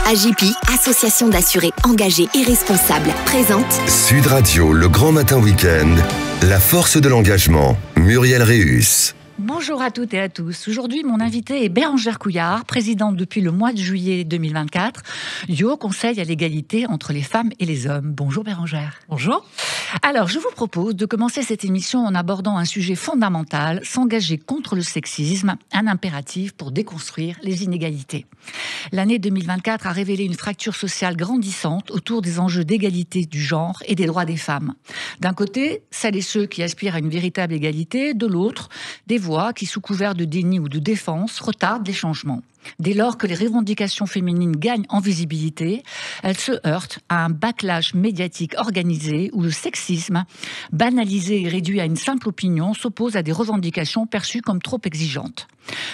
AJPI, association d'assurés engagés et responsables, présente Sud Radio, le grand matin week-end, la force de l'engagement, Muriel Réus. Bonjour à toutes et à tous. Aujourd'hui, mon invité est Bérengère Couillard, présidente depuis le mois de juillet 2024 du Haut Conseil à l'égalité entre les femmes et les hommes. Bonjour Bérengère. Bonjour. Alors, je vous propose de commencer cette émission en abordant un sujet fondamental, s'engager contre le sexisme, un impératif pour déconstruire les inégalités. L'année 2024 a révélé une fracture sociale grandissante autour des enjeux d'égalité du genre et des droits des femmes. D'un côté, celles et ceux qui aspirent à une véritable égalité, de l'autre, des voix qui, sous couvert de déni ou de défense, retardent les changements. Dès lors que les revendications féminines gagnent en visibilité, elles se heurtent à un backlash médiatique organisé où le sexisme, banalisé et réduit à une simple opinion, s'oppose à des revendications perçues comme trop exigeantes.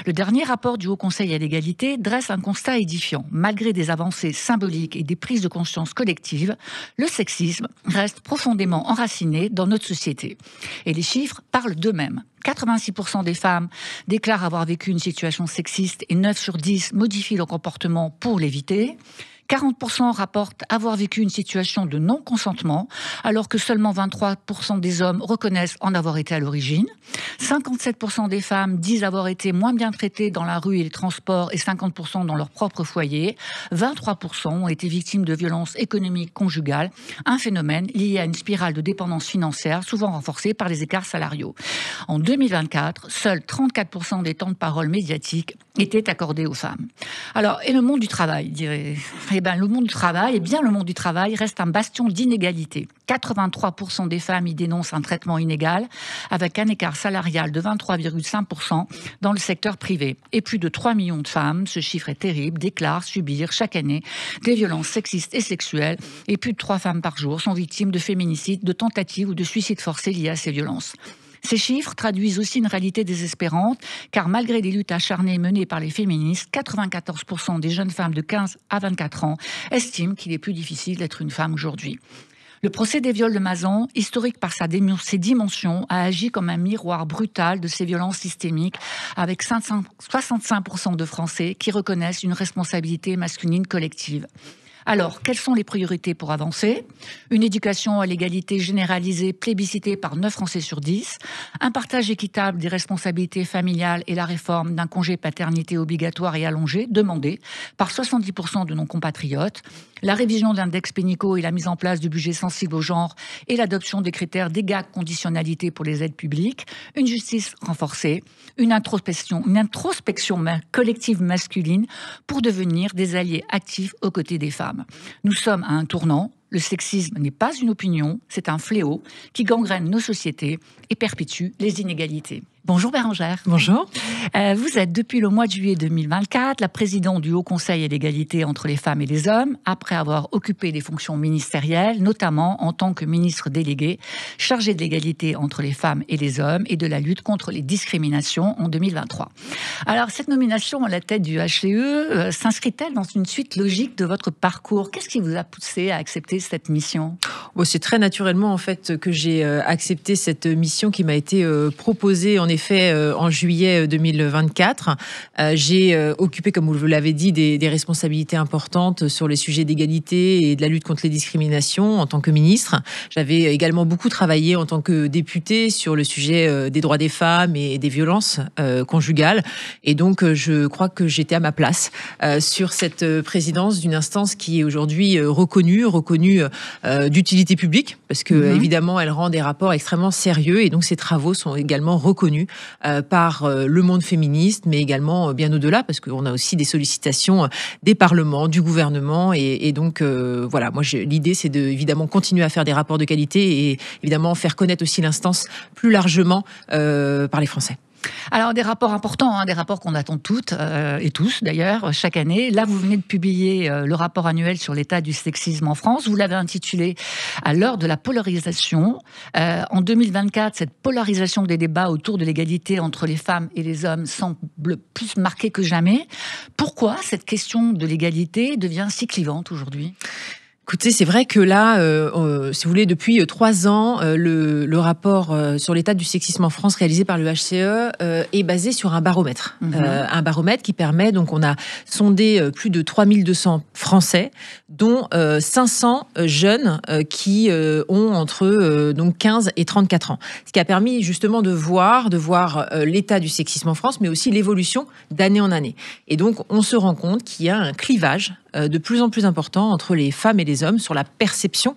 Le dernier rapport du Haut Conseil à l'égalité dresse un constat édifiant. Malgré des avancées symboliques et des prises de conscience collectives, le sexisme reste profondément enraciné dans notre société. Et les chiffres parlent d'eux-mêmes. 86% des femmes déclarent avoir vécu une situation sexiste et 9 sur 10 modifient leur comportement pour l'éviter. 40% rapportent avoir vécu une situation de non-consentement, alors que seulement 23% des hommes reconnaissent en avoir été à l'origine. 57% des femmes disent avoir été moins bien traitées dans la rue et les transports et 50% dans leur propre foyer. 23% ont été victimes de violences économiques conjugales, un phénomène lié à une spirale de dépendance financière, souvent renforcée par les écarts salariaux. En 2024, seuls 34% des temps de parole médiatiques étaient accordés aux femmes. Alors, et le monde du travail, dirait... le monde du travail reste un bastion d'inégalité. 83% des femmes y dénoncent un traitement inégal, avec un écart salarial de 23,5% dans le secteur privé. Et plus de 3 millions de femmes, ce chiffre est terrible, déclarent subir chaque année des violences sexistes et sexuelles. Et plus de 3 femmes par jour sont victimes de féminicides, de tentatives ou de suicides forcés liés à ces violences. Ces chiffres traduisent aussi une réalité désespérante, car malgré les luttes acharnées menées par les féministes, 94% des jeunes femmes de 15 à 24 ans estiment qu'il est plus difficile d'être une femme aujourd'hui. Le procès des viols de Mazan, historique par ses dimensions, a agi comme un miroir brutal de ces violences systémiques, avec 65% de Français qui reconnaissent une responsabilité masculine collective. Alors, quelles sont les priorités pour avancer ? Une éducation à l'égalité généralisée, plébiscitée par 9 Français sur 10, un partage équitable des responsabilités familiales et la réforme d'un congé paternité obligatoire et allongé, demandé par 70% de nos compatriotes, la révision de l'index Pénicaud et la mise en place du budget sensible au genre et l'adoption des critères d'égale conditionnalité pour les aides publiques, une justice renforcée, une introspection collective masculine pour devenir des alliés actifs aux côtés des femmes. Nous sommes à un tournant. Le sexisme n'est pas une opinion, c'est un fléau qui gangrène nos sociétés et perpétue les inégalités. Bonjour Bérengère. Bonjour. Vous êtes depuis le mois de juillet 2024 la présidente du Haut Conseil à l'égalité entre les femmes et les hommes, après avoir occupé des fonctions ministérielles, notamment en tant que ministre déléguée chargée de l'égalité entre les femmes et les hommes et de la lutte contre les discriminations en 2023. Alors cette nomination à la tête du HCE s'inscrit-elle dans une suite logique de votre parcours ? Qu'est-ce qui vous a poussé à accepter cette mission ? C'est très naturellement en fait que j'ai accepté cette mission qui m'a été proposée en effet en juillet 2024. J'ai occupé, comme vous l'avez dit, des responsabilités importantes sur les sujets d'égalité et de la lutte contre les discriminations en tant que ministre. J'avais également beaucoup travaillé en tant que députée sur le sujet des droits des femmes et des violences conjugales. Et donc, je crois que j'étais à ma place sur cette présidence d'une instance qui est aujourd'hui reconnue d'utilité publique, parce que évidemment, elle rend des rapports extrêmement sérieux et donc ses travaux sont également reconnus par le monde féministe, mais également bien au-delà, parce qu'on a aussi des sollicitations des parlements, du gouvernement, et donc voilà, moi l'idée c'est de évidemment continuer à faire des rapports de qualité et évidemment faire connaître aussi l'instance plus largement par les Français. Alors, des rapports importants, des rapports qu'on attend toutes et tous d'ailleurs chaque année. Là, vous venez de publier le rapport annuel sur l'état du sexisme en France. Vous l'avez intitulé « À l'heure de la polarisation ». En 2024, cette polarisation des débats autour de l'égalité entre les femmes et les hommes semble plus marquée que jamais. Pourquoi cette question de l'égalité devient si clivante aujourd'hui ? Écoutez, c'est vrai que là, si vous voulez, depuis 3 ans, le rapport sur l'état du sexisme en France réalisé par le HCE est basé sur un baromètre. Un baromètre qui permet, donc on a sondé plus de 3200 Français, dont 500 jeunes qui ont entre donc 15 et 34 ans. Ce qui a permis justement de voir l'état du sexisme en France, mais aussi l'évolution d'année en année. Et donc, on se rend compte qu'il y a un clivage de plus en plus important entre les femmes et les hommes sur la perception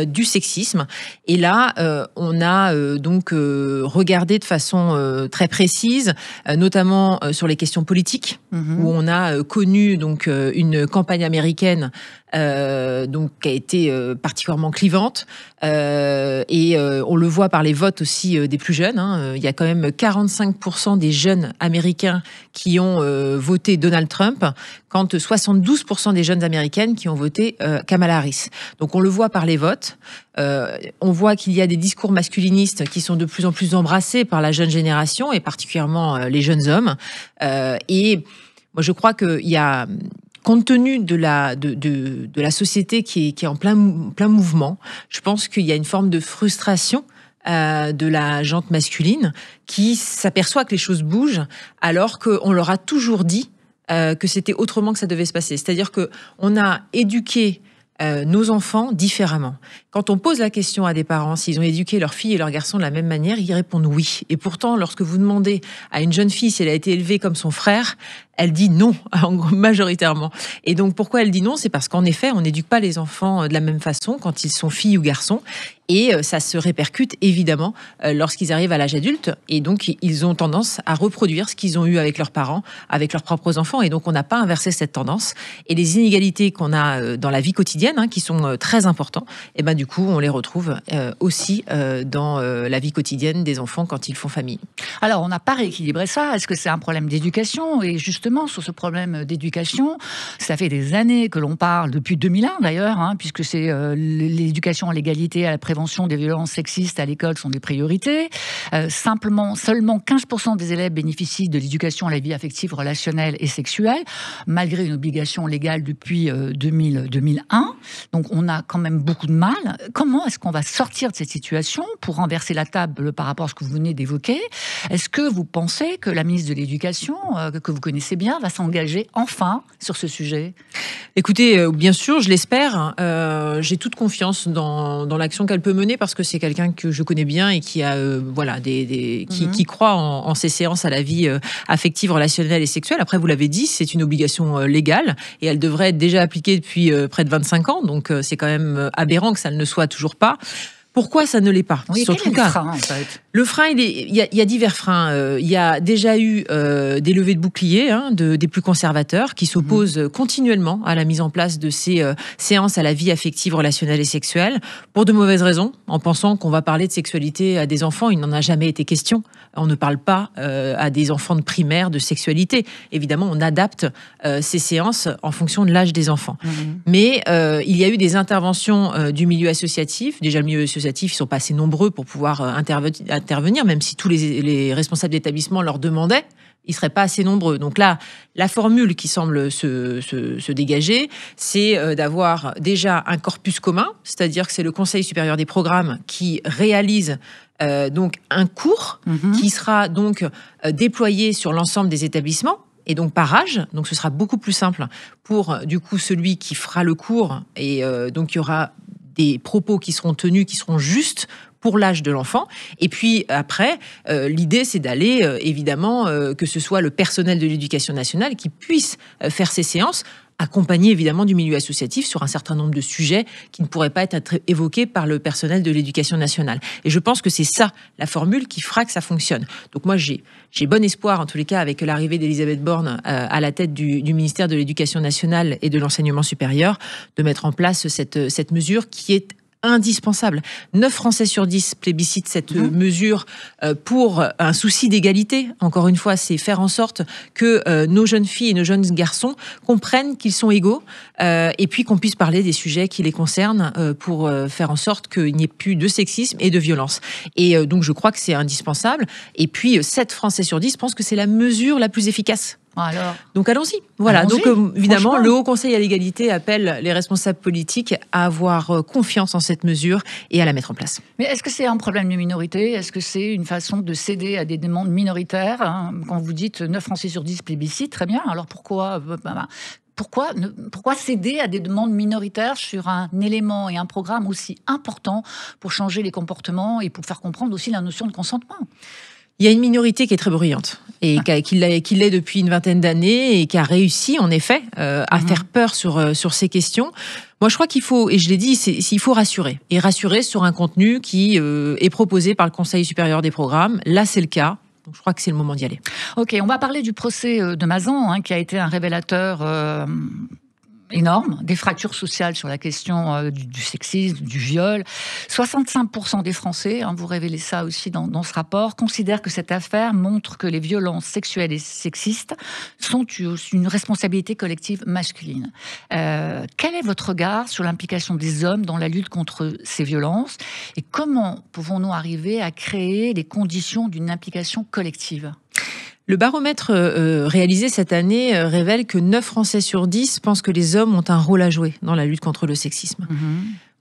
du sexisme. Et là, on a donc regardé de façon très précise, notamment sur les questions politiques, où on a connu donc une campagne américaine donc qui a été particulièrement clivante, et on le voit par les votes aussi des plus jeunes. Il y a quand même 45% des jeunes américains qui ont voté Donald Trump, quand 72% des jeunes américaines qui ont voté Kamala Harris. Donc on le voit par les votes. On voit qu'il y a des discours masculinistes qui sont de plus en plus embrassés par la jeune génération, et particulièrement les jeunes hommes. Et moi, je crois qu'il y a, compte tenu de la société qui est en plein mouvement, je pense qu'il y a une forme de frustration de la gente masculine qui s'aperçoit que les choses bougent, alors qu'on leur a toujours dit que c'était autrement que ça devait se passer. C'est-à-dire qu'on a éduqué nos enfants différemment. Quand on pose la question à des parents s'ils ont éduqué leurs filles et leurs garçons de la même manière, ils répondent oui. Et pourtant, lorsque vous demandez à une jeune fille si elle a été élevée comme son frère, elle dit non, majoritairement. Et donc, pourquoi elle dit non? C'est parce qu'en effet, on n'éduque pas les enfants de la même façon quand ils sont filles ou garçons. Et ça se répercute évidemment lorsqu'ils arrivent à l'âge adulte. Et donc, ils ont tendance à reproduire ce qu'ils ont eu avec leurs parents, avec leurs propres enfants. Et donc, on n'a pas inversé cette tendance. Et les inégalités qu'on a dans la vie quotidienne, qui sont très importantes, et ben du coup, on les retrouve aussi dans la vie quotidienne des enfants quand ils font famille. Alors, on n'a pas rééquilibré ça. Est-ce que c'est un problème d'éducation? Et justement, sur ce problème d'éducation, ça fait des années que l'on parle, depuis 2001 d'ailleurs, puisque c'est l'éducation à l'égalité, à la prévention des violences sexistes à l'école sont des priorités. Seulement 15% des élèves bénéficient de l'éducation à la vie affective, relationnelle et sexuelle, malgré une obligation légale depuis 2001. Donc, on a quand même beaucoup de mal. Comment est-ce qu'on va sortir de cette situation pour renverser la table par rapport à ce que vous venez d'évoquer? Est-ce que vous pensez que la ministre de l'Éducation, que vous connaissez bien, va s'engager enfin sur ce sujet? Écoutez, bien sûr, je l'espère. J'ai toute confiance dans l'action qu'elle peut mener, parce que c'est quelqu'un que je connais bien et qui a qui croit en ces séances à la vie affective, relationnelle et sexuelle. Après, vous l'avez dit, c'est une obligation légale et elle devrait être déjà appliquée depuis près de 25 ans. Donc, c'est quand même aberrant que ça ne le soit toujours pas. Pourquoi ça ne l'est pas? Oui, quel est le frein, en fait? Le frein, il y a divers freins. Il y a déjà eu des levées de boucliers des plus conservateurs qui s'opposent continuellement à la mise en place de ces séances à la vie affective, relationnelle et sexuelle, pour de mauvaises raisons, en pensant qu'on va parler de sexualité à des enfants. Il n'en a jamais été question. On ne parle pas à des enfants de primaire de sexualité. Évidemment, on adapte ces séances en fonction de l'âge des enfants. Mais il y a eu des interventions du milieu associatif. Déjà, le milieu associatif, ils ne sont pas assez nombreux pour pouvoir intervenir, même si tous les responsables d'établissement leur demandaient. Ils ne seraient pas assez nombreux. Donc là, la formule qui semble se dégager, c'est d'avoir déjà un corpus commun, c'est-à-dire que c'est le Conseil supérieur des programmes qui réalise donc un cours qui sera donc déployé sur l'ensemble des établissements, et donc par âge. Donc ce sera beaucoup plus simple pour du coup celui qui fera le cours, et donc il y aura des propos qui seront tenus, qui seront justes pour l'âge de l'enfant. Et puis après, l'idée, c'est d'aller, évidemment, que ce soit le personnel de l'éducation nationale qui puisse faire ces séances, accompagné évidemment du milieu associatif sur un certain nombre de sujets qui ne pourraient pas être évoqués par le personnel de l'éducation nationale. Et je pense que c'est ça, la formule qui fera que ça fonctionne. Donc moi, j'ai bon espoir, en tous les cas, avec l'arrivée d'Elisabeth Borne à la tête du ministère de l'Éducation nationale et de l'enseignement supérieur, de mettre en place cette mesure qui est indispensable. 9 Français sur 10 plébiscitent cette mesure pour un souci d'égalité. Encore une fois, c'est faire en sorte que nos jeunes filles et nos jeunes garçons comprennent qu'ils sont égaux, et puis qu'on puisse parler des sujets qui les concernent pour faire en sorte qu'il n'y ait plus de sexisme et de violence. Et donc, je crois que c'est indispensable. Et puis, 7 Français sur 10 pensent que c'est la mesure la plus efficace Alors, donc allons-y. Voilà. Allons-y, Donc évidemment, franchement. le Haut Conseil à l'égalité appelle les responsables politiques à avoir confiance en cette mesure et à la mettre en place. Mais est-ce que c'est un problème de minorité? Est-ce que c'est une façon de céder à des demandes minoritaires, hein? Quand vous dites 9 Français sur 10 plébiscitent, très bien. Alors pourquoi céder à des demandes minoritaires sur un élément et un programme aussi important pour changer les comportements et pour faire comprendre aussi la notion de consentement? Il y a une minorité qui est très bruyante et qui l'est depuis une vingtaine d'années et qui a réussi en effet à faire peur sur ces questions. Moi, je crois qu'il faut, et je l'ai dit, il faut rassurer. Et rassurer sur un contenu qui est proposé par le Conseil supérieur des programmes. Là, c'est le cas. Donc, je crois que c'est le moment d'y aller. Ok, on va parler du procès de Mazan, hein, qui a été un révélateur énorme, des fractures sociales sur la question du sexisme, du viol. 65% des Français, hein, vous révélez ça aussi dans ce rapport, considèrent que cette affaire montre que les violences sexuelles et sexistes sont une responsabilité collective masculine. Quel est votre regard sur l'implication des hommes dans la lutte contre ces violences et comment pouvons-nous arriver à créer les conditions d'une implication collective ? Le baromètre réalisé cette année révèle que 9 Français sur 10 pensent que les hommes ont un rôle à jouer dans la lutte contre le sexisme.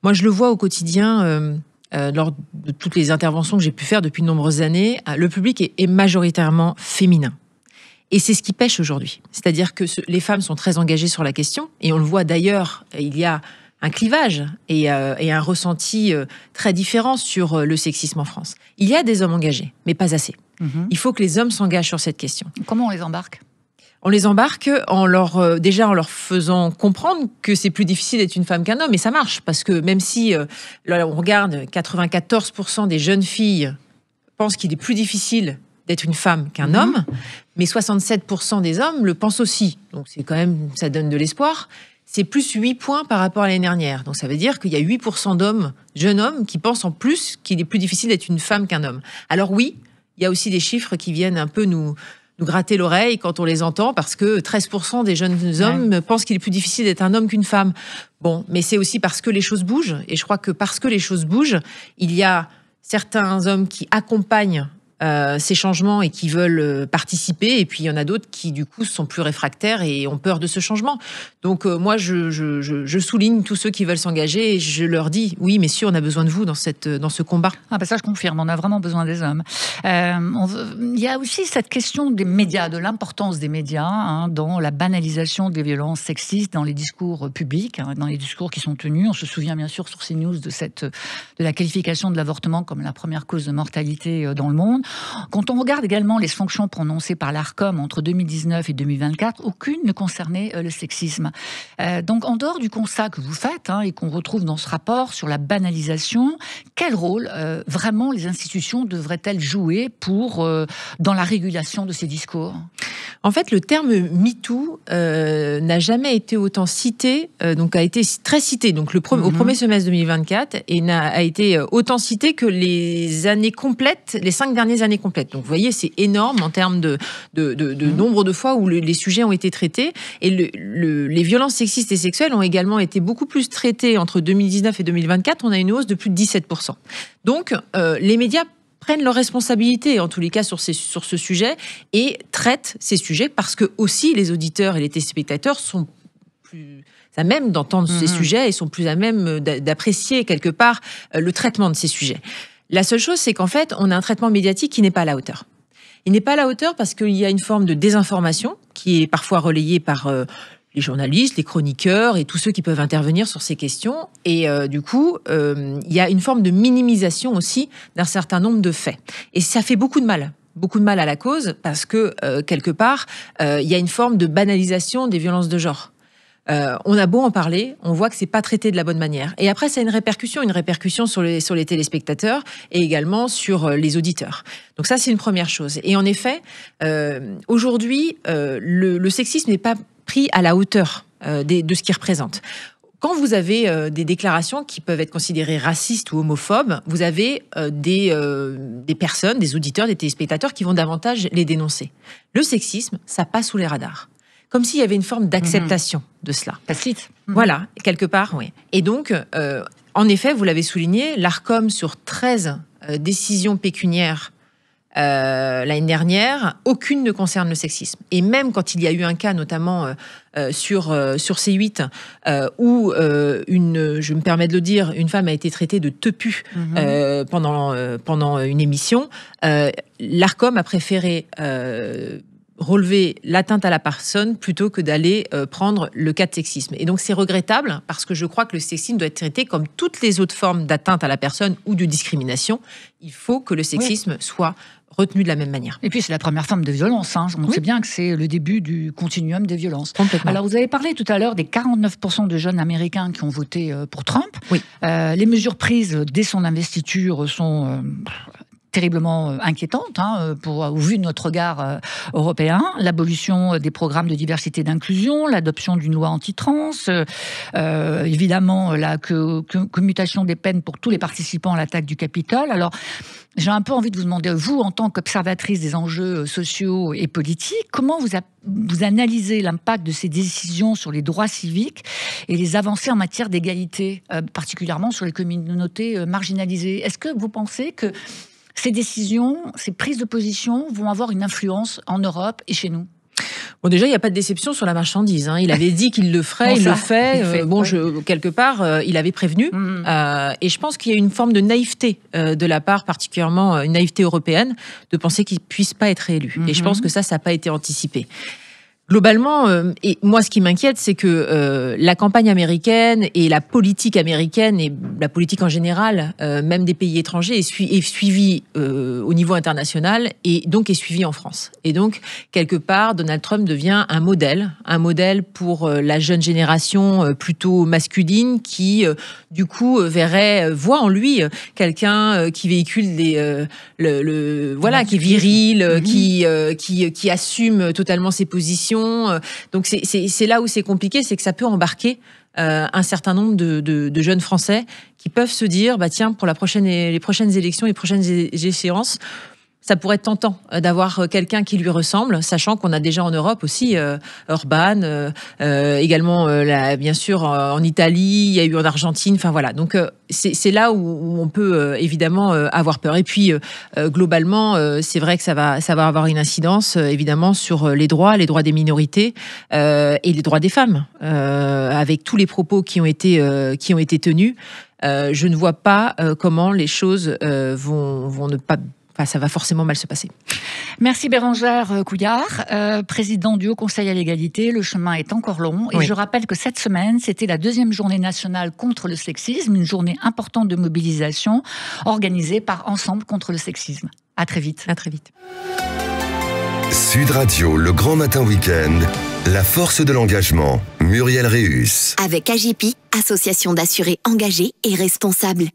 Moi, je le vois au quotidien lors de toutes les interventions que j'ai pu faire depuis de nombreuses années. Le public est majoritairement féminin. Et c'est ce qui pêche aujourd'hui. C'est-à-dire que les femmes sont très engagées sur la question. Et on le voit d'ailleurs, il y a un clivage et un ressenti très différent sur le sexisme en France. Il y a des hommes engagés, mais pas assez. Il faut que les hommes s'engagent sur cette question. Comment on les embarque ? On les embarque en leur faisant comprendre que c'est plus difficile d'être une femme qu'un homme. Et ça marche, parce que même si, là, on regarde, 94% des jeunes filles pensent qu'il est plus difficile d'être une femme qu'un homme, mais 67% des hommes le pensent aussi. Donc c'est quand même, ça donne de l'espoir. C'est plus 8 points par rapport à l'année dernière. Donc ça veut dire qu'il y a 8% d'hommes, jeunes hommes, qui pensent en plus qu'il est plus difficile d'être une femme qu'un homme. Alors oui, il y a aussi des chiffres qui viennent un peu nous gratter l'oreille quand on les entend, parce que 13% des jeunes hommes pensent qu'il est plus difficile d'être un homme qu'une femme. Bon, mais c'est aussi parce que les choses bougent. Et je crois que parce que les choses bougent, il y a certains hommes qui accompagnent ces changements et qui veulent participer, et puis il y en a d'autres qui du coup sont plus réfractaires et ont peur de ce changement. Donc moi je souligne tous ceux qui veulent s'engager et je leur dis oui messieurs, on a besoin de vous dans ce combat. Ah ben ça je confirme, on a vraiment besoin des hommes. Il y a aussi cette question des médias, de l'importance des médias, hein, dans la banalisation des violences sexistes, dans les discours publics, hein, dans les discours qui sont tenus. On se souvient bien sûr sur CNews de la qualification de l'avortement comme la première cause de mortalité dans le monde. Quand on regarde également les sanctions prononcées par l'Arcom entre 2019 et 2024, aucune ne concernait le sexisme. Donc en dehors du constat que vous faites, hein, et qu'on retrouve dans ce rapport sur la banalisation, quel rôle vraiment les institutions devraient-elles jouer dans la régulation de ces discours ? En fait, le terme MeToo n'a jamais été autant cité, donc a été très cité donc au premier semestre 2024, et a été autant cité que les années complètes, les 5 dernières années complètes. Donc vous voyez, c'est énorme en termes de nombre de fois où les sujets ont été traités. Et les violences sexistes et sexuelles ont également été beaucoup plus traitées entre 2019 et 2024. On a une hausse de plus de 17%. Donc les médias prennent leurs responsabilités, en tous les cas sur ce sujet, et traitent ces sujets, parce que aussi les auditeurs et les téléspectateurs sont plus à même d'entendre ces sujets et sont plus à même d'apprécier quelque part le traitement de ces sujets. La seule chose, c'est qu'en fait, on a un traitement médiatique qui n'est pas à la hauteur. Il n'est pas à la hauteur parce qu'il y a une forme de désinformation qui est parfois relayée par les journalistes, les chroniqueurs et tous ceux qui peuvent intervenir sur ces questions. Et du coup, il y a une forme de minimisation aussi d'un certain nombre de faits. Et ça fait beaucoup de mal à la cause, parce que quelque part, il y a une forme de banalisation des violences de genre. On a beau en parler, on voit que c'est pas traité de la bonne manière. Et après, ça a une répercussion sur les téléspectateurs et également sur les auditeurs. Donc ça, c'est une première chose. Et en effet, aujourd'hui, le sexisme n'est pas pris à la hauteur de ce qu'il représente. Quand vous avez des déclarations qui peuvent être considérées racistes ou homophobes, vous avez des personnes, des auditeurs, des téléspectateurs qui vont davantage les dénoncer. Le sexisme, ça passe sous les radars. Comme s'il y avait une forme d'acceptation de cela. Tacite. Voilà, quelque part, oui. Et donc, en effet, vous l'avez souligné, l'Arcom, sur 13 décisions pécuniaires l'année dernière, aucune ne concerne le sexisme. Et même quand il y a eu un cas, notamment sur C8, où je me permets de le dire, une femme a été traitée de tepu pendant une émission, l'Arcom a préféré relever l'atteinte à la personne plutôt que d'aller prendre le cas de sexisme. Et donc c'est regrettable parce que je crois que le sexisme doit être traité comme toutes les autres formes d'atteinte à la personne ou de discrimination. Il faut que le sexisme soit retenu de la même manière. Et puis c'est la première forme de violence. On sait bien que c'est le début du continuum des violences. Complètement. Alors vous avez parlé tout à l'heure des 49% de jeunes Américains qui ont voté pour Trump. Oui. Les mesures prises dès son investiture sont terriblement inquiétante au vu de notre regard européen. L'abolition des programmes de diversité et d'inclusion, l'adoption d'une loi anti-trans, évidemment la commutation des peines pour tous les participants à l'attaque du Capitole. Alors, j'ai un peu envie de vous demander, vous, en tant qu'observatrice des enjeux sociaux et politiques, comment vous analysez l'impact de ces décisions sur les droits civiques et les avancées en matière d'égalité, particulièrement sur les communautés marginalisées? Est-ce que vous pensez que ces décisions, ces prises de position vont avoir une influence en Europe et chez nous? Bon, déjà, il n'y a pas de déception sur la marchandise. Il avait dit qu'il le ferait, il le fait. Quelque part, il avait prévenu. Et je pense qu'il y a une forme de naïveté de la part, particulièrement une naïveté européenne, de penser qu'il ne puisse pas être réélu. Et je pense que ça n'a pas été anticipé. Globalement, et moi ce qui m'inquiète, c'est que la campagne américaine et la politique américaine et la politique en général, même des pays étrangers, est suivie au niveau international et donc est suivie en France. Et donc, quelque part, Donald Trump devient un modèle pour la jeune génération plutôt masculine qui, du coup, voit en lui quelqu'un qui véhicule qui est viril, qui assume totalement ses positions. Donc c'est là où c'est compliqué, c'est que ça peut embarquer un certain nombre de jeunes Français qui peuvent se dire, tiens, pour les prochaines élections, les prochaines échéances, ça pourrait être tentant d'avoir quelqu'un qui lui ressemble, sachant qu'on a déjà en Europe aussi Orban, également bien sûr en Italie, il y a eu en Argentine, enfin voilà. Donc c'est là où on peut évidemment avoir peur. Et puis globalement, c'est vrai que ça va avoir une incidence évidemment sur les droits des minorités et les droits des femmes, avec tous les propos qui ont été tenus. Je ne vois pas comment les choses vont ne pas. Enfin, ça va forcément mal se passer. Merci Bérengère Couillard, présidente du Haut Conseil à l'égalité. Le chemin est encore long. Et je rappelle que cette semaine, c'était la 2e journée nationale contre le sexisme, une journée importante de mobilisation organisée par Ensemble contre le sexisme. À très vite. À très vite. Sud Radio, le grand matin week-end, la force de l'engagement, Muriel Réus. Avec AGEPI, association d'assurés engagés et responsables.